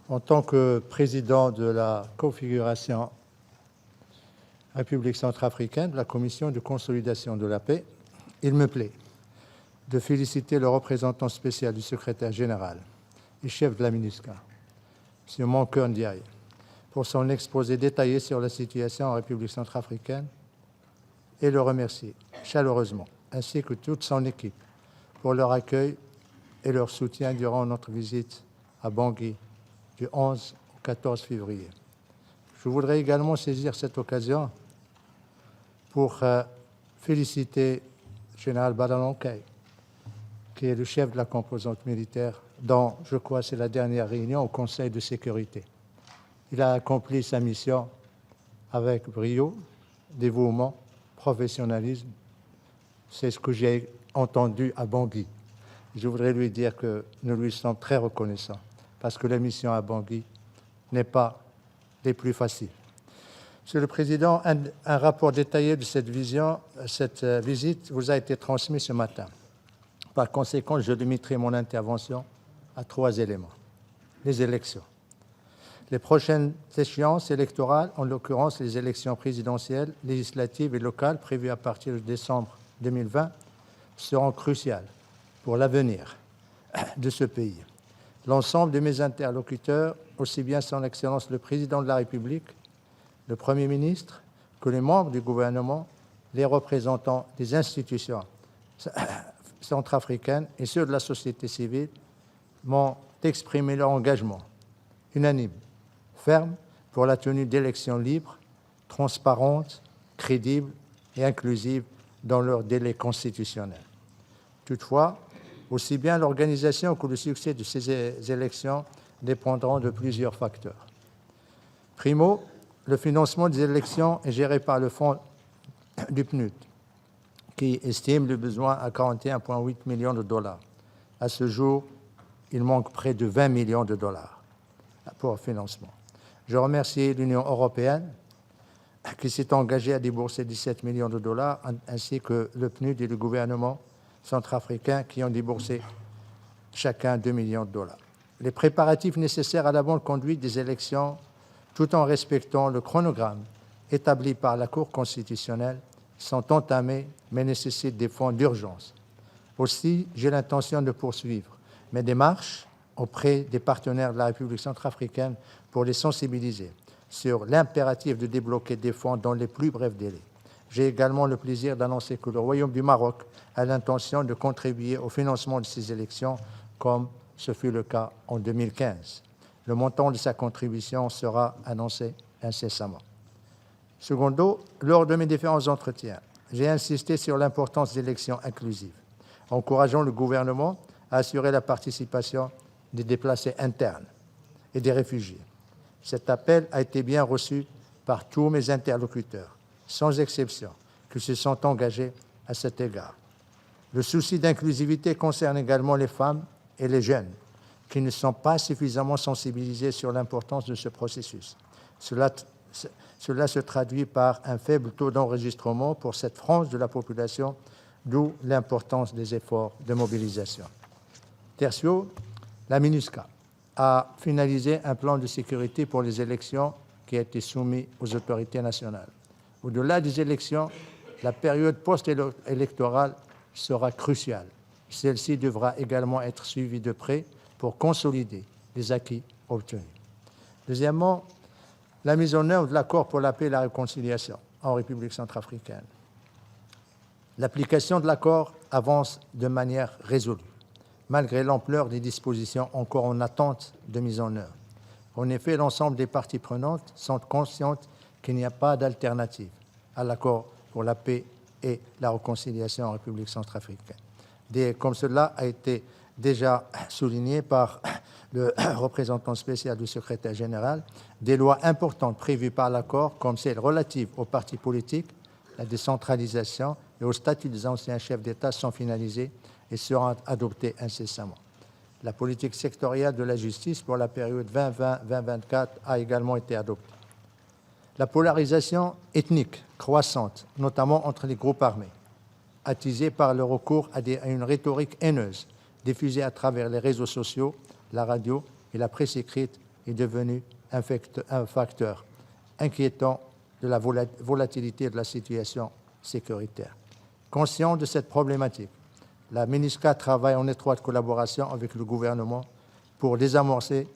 En tant que président de la configuration République centrafricaine de la Commission de consolidation de la paix, il me plaît de féliciter le représentant spécial du secrétaire général et chef de la MINUSCA, M. Mankeur Ndiaye, pour son exposé détaillé sur la situation en République centrafricaine et le remercier chaleureusement, ainsi que toute son équipe, pour leur accueil et leur soutien durant notre visite à Bangui du 11 au 14 février. Je voudrais également saisir cette occasion pour féliciter le général Badalonkay, qui est le chef de la composante militaire, dont, je crois, c'est la dernière réunion au Conseil de sécurité. Il a accompli sa mission avec brio, dévouement, professionnalisme. C'est ce que j'ai entendu à Bangui. Je voudrais lui dire que nous lui sommes très reconnaissants, parce que la mission à Bangui n'est pas des plus faciles. Monsieur le Président, un rapport détaillé de cette visite vous a été transmis ce matin. Par conséquent, je limiterai mon intervention à 3 éléments. Les élections. Les prochaines échéances électorales, en l'occurrence les élections présidentielles, législatives et locales prévues à partir de décembre 2020, seront cruciales pour l'avenir de ce pays. L'ensemble de mes interlocuteurs, aussi bien son Excellence le Président de la République, le Premier ministre, que les membres du gouvernement, les représentants des institutions centrafricaines et ceux de la société civile, m'ont exprimé leur engagement unanime, ferme, pour la tenue d'élections libres, transparentes, crédibles et inclusives dans leur délai constitutionnel. Toutefois, aussi bien l'organisation que le succès de ces élections dépendront de plusieurs facteurs. Primo, le financement des élections est géré par le fonds du PNUD, qui estime le besoin à 41,8 millions de dollars. À ce jour, il manque près de 20 millions de dollars pour le financement. Je remercie l'Union européenne qui s'est engagée à débourser 17 millions de dollars, ainsi que le PNUD et le gouvernement centrafricain qui ont déboursé chacun 2 millions de dollars. Les préparatifs nécessaires à la bonne conduite des élections, tout en respectant le chronogramme établi par la Cour constitutionnelle, sont entamés mais nécessitent des fonds d'urgence. Aussi, j'ai l'intention de poursuivre mes démarches auprès des partenaires de la République centrafricaine pour les sensibiliser sur l'impératif de débloquer des fonds dans les plus brefs délais. J'ai également le plaisir d'annoncer que le Royaume du Maroc a l'intention de contribuer au financement de ces élections, comme ce fut le cas en 2015. Le montant de sa contribution sera annoncé incessamment. Secondo, lors de mes différents entretiens, j'ai insisté sur l'importance d'élections inclusives, encourageant le gouvernement à assurer la participation des déplacés internes et des réfugiés. Cet appel a été bien reçu par tous mes interlocuteurs, sans exception, qui se sont engagés à cet égard. Le souci d'inclusivité concerne également les femmes et les jeunes, qui ne sont pas suffisamment sensibilisés sur l'importance de ce processus. Cela se traduit par un faible taux d'enregistrement pour cette frange de la population, d'où l'importance des efforts de mobilisation. Tertio, la MINUSCA a finalisé un plan de sécurité pour les élections qui a été soumis aux autorités nationales. Au-delà des élections, la période post-électorale sera cruciale. Celle-ci devra également être suivie de près pour consolider les acquis obtenus. Deuxièmement, la mise en œuvre de l'accord pour la paix et la réconciliation en République centrafricaine. L'application de l'accord avance de manière résolue, malgré l'ampleur des dispositions encore en attente de mise en œuvre. En effet, l'ensemble des parties prenantes sont conscientes qu'il n'y a pas d'alternative à l'accord pour la paix et la réconciliation en République centrafricaine. Comme cela a été déjà souligné par le représentant spécial du secrétaire général, des lois importantes prévues par l'accord, comme celles relatives aux partis politiques, la décentralisation et au statut des anciens chefs d'État, sont finalisées et seront adoptées incessamment. La politique sectorielle de la justice pour la période 2020-2024 a également été adoptée. La polarisation ethnique croissante, notamment entre les groupes armés, attisée par le recours à une rhétorique haineuse diffusée à travers les réseaux sociaux, la radio et la presse écrite, est devenu un facteur inquiétant de la volatilité de la situation sécuritaire. Conscient de cette problématique, la MINUSCA travaille en étroite collaboration avec le gouvernement pour désamorcer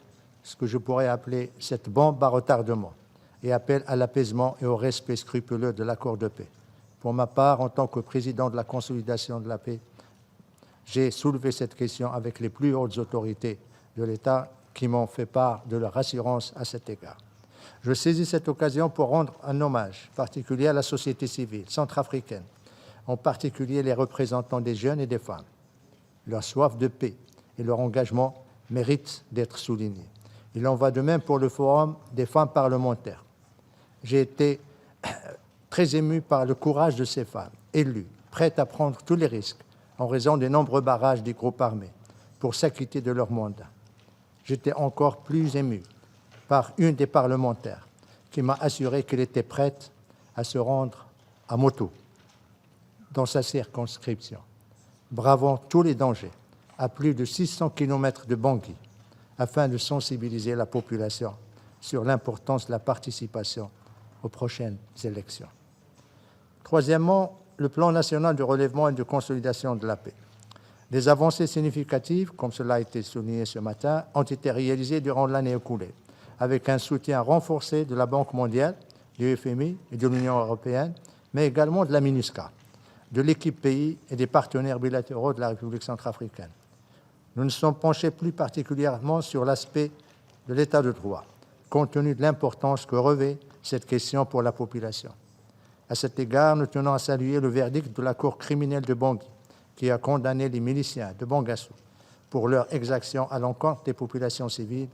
ce que je pourrais appeler cette bombe à retardement et appelle à l'apaisement et au respect scrupuleux de l'accord de paix. Pour ma part, en tant que président de la consolidation de la paix, j'ai soulevé cette question avec les plus hautes autorités de l'État qui m'ont fait part de leur assurance à cet égard. Je saisis cette occasion pour rendre un hommage particulier à la société civile centrafricaine, en particulier les représentants des jeunes et des femmes. Leur soif de paix et leur engagement méritent d'être soulignés. Il en va de même pour le Forum des femmes parlementaires. J'ai été très ému par le courage de ces femmes, élues, prêtes à prendre tous les risques en raison des nombreux barrages des groupes armés pour s'acquitter de leur mandat. J'étais encore plus ému par une des parlementaires qui m'a assuré qu'elle était prête à se rendre à moto dans sa circonscription, bravant tous les dangers à plus de 600 km de Bangui, afin de sensibiliser la population sur l'importance de la participation aux prochaines élections. Troisièmement, le plan national de relèvement et de consolidation de la paix. Des avancées significatives, comme cela a été souligné ce matin, ont été réalisées durant l'année écoulée, avec un soutien renforcé de la Banque mondiale, du FMI et de l'Union européenne, mais également de la MINUSCA, de l'équipe pays et des partenaires bilatéraux de la République centrafricaine. Nous nous sommes penchés plus particulièrement sur l'aspect de l'état de droit, compte tenu de l'importance que revêt cette question pour la population. À cet égard, nous tenons à saluer le verdict de la Cour criminelle de Bangui, qui a condamné les miliciens de Bangassou pour leur exaction à l'encontre des populations civiles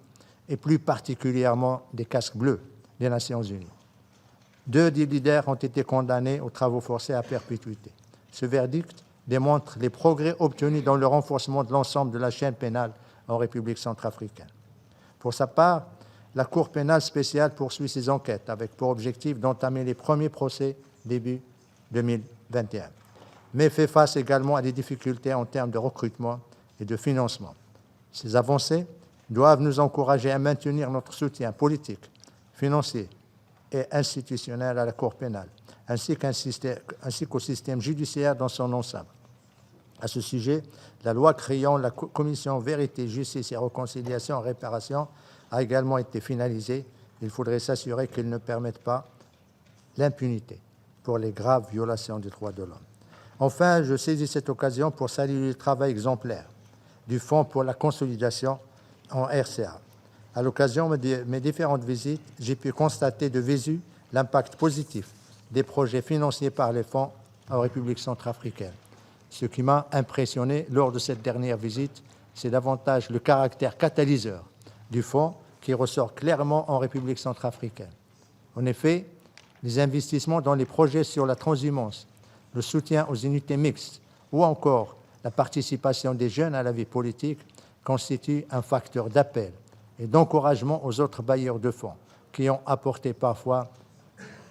et plus particulièrement des casques bleus des Nations Unies. 2 des leaders ont été condamnés aux travaux forcés à perpétuité. Ce verdict démontre les progrès obtenus dans le renforcement de l'ensemble de la chaîne pénale en République centrafricaine. Pour sa part, la Cour pénale spéciale poursuit ses enquêtes avec pour objectif d'entamer les premiers procès début 2021, mais fait face également à des difficultés en termes de recrutement et de financement. Ces avancées doivent nous encourager à maintenir notre soutien politique, financier et institutionnel à la Cour pénale, ainsi qu'au système judiciaire dans son ensemble. À ce sujet, la loi créant la Commission Vérité, Justice et Réconciliation et Réparation a également été finalisée. Il faudrait s'assurer qu'elle ne permette pas l'impunité pour les graves violations des droits de l'homme. Enfin, je saisis cette occasion pour saluer le travail exemplaire du Fonds pour la consolidation en RCA. À l'occasion de mes différentes visites, j'ai pu constater de visu l'impact positif des projets financés par les fonds en République centrafricaine. Ce qui m'a impressionné lors de cette dernière visite, c'est davantage le caractère catalyseur du fonds qui ressort clairement en République centrafricaine. En effet, les investissements dans les projets sur la transhumance, le soutien aux unités mixtes ou encore la participation des jeunes à la vie politique constituent un facteur d'appel et d'encouragement aux autres bailleurs de fonds qui ont apporté parfois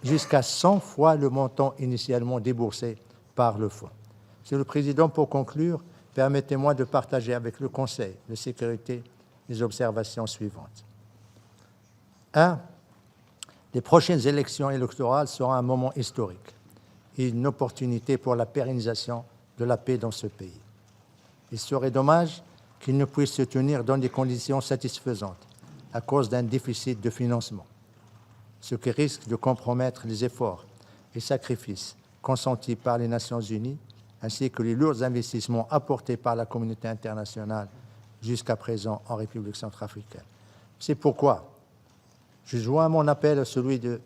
jusqu'à 100 fois le montant initialement déboursé par le fonds. Monsieur le Président, pour conclure, permettez-moi de partager avec le Conseil de sécurité les observations suivantes. 1. Les prochaines élections électorales seront un moment historique et une opportunité pour la pérennisation de la paix dans ce pays. Il serait dommage qu'ils ne puissent se tenir dans des conditions satisfaisantes à cause d'un déficit de financement, ce qui risque de compromettre les efforts et sacrifices consentis par les Nations Unies ainsi que les lourds investissements apportés par la communauté internationale jusqu'à présent en République centrafricaine. C'est pourquoi je joins mon appel à celui du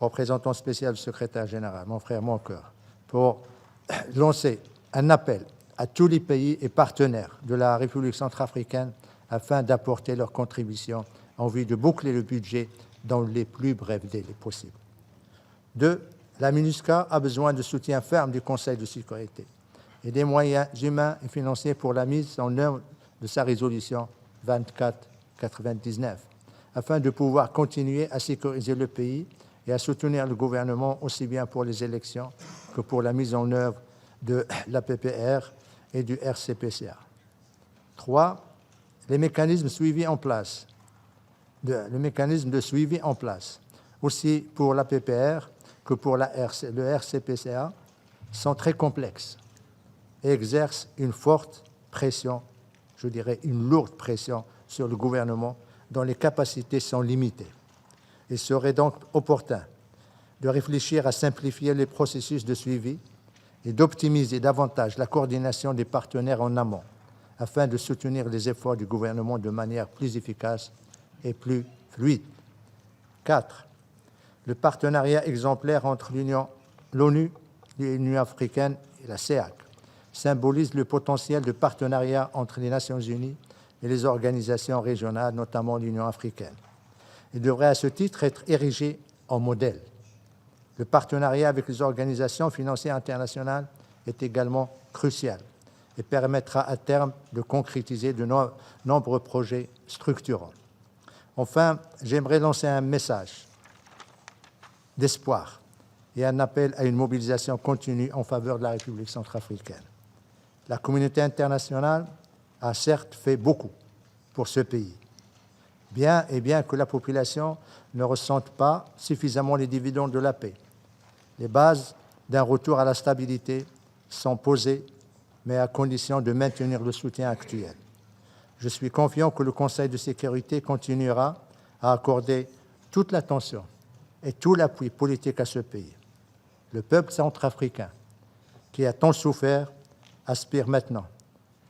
représentant spécial du secrétaire général, mon frère Moncœur, pour lancer un appel à tous les pays et partenaires de la République centrafricaine afin d'apporter leur contribution en vue de boucler le budget dans les plus brefs délais possibles. 2. La MINUSCA a besoin de soutien ferme du Conseil de sécurité et des moyens humains et financiers pour la mise en œuvre de sa résolution 2499, afin de pouvoir continuer à sécuriser le pays et à soutenir le gouvernement aussi bien pour les élections que pour la mise en œuvre de la PPR et du RCPCA. 3. Les mécanismes suivis en place le mécanisme de suivi en place, aussi pour la PPR que pour le RCPCA, sont très complexes et exercent une forte pression, je dirais une lourde pression sur le gouvernement dont les capacités sont limitées. Il serait donc opportun de réfléchir à simplifier les processus de suivi et d'optimiser davantage la coordination des partenaires en amont afin de soutenir les efforts du gouvernement de manière plus efficace et plus fluide. 4. Le partenariat exemplaire entre l'ONU, l'Union africaine et la CEAC symbolise le potentiel de partenariat entre les Nations unies et les organisations régionales, notamment l'Union africaine. Il devrait à ce titre être érigé en modèle. Le partenariat avec les organisations financières internationales est également crucial et permettra à terme de concrétiser de nombreux projets structurants. Enfin, j'aimerais lancer un message d'espoir et un appel à une mobilisation continue en faveur de la République centrafricaine. La communauté internationale a certes fait beaucoup pour ce pays, bien que la population ne ressente pas suffisamment les dividendes de la paix. Les bases d'un retour à la stabilité sont posées, mais à condition de maintenir le soutien actuel. Je suis confiant que le Conseil de sécurité continuera à accorder toute l'attention et tout l'appui politique à ce pays. Le peuple centrafricain, qui a tant souffert, aspire maintenant,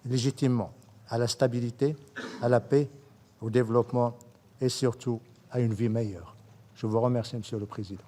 légitimement, à la stabilité, à la paix, au développement et surtout à une vie meilleure. Je vous remercie, Monsieur le Président.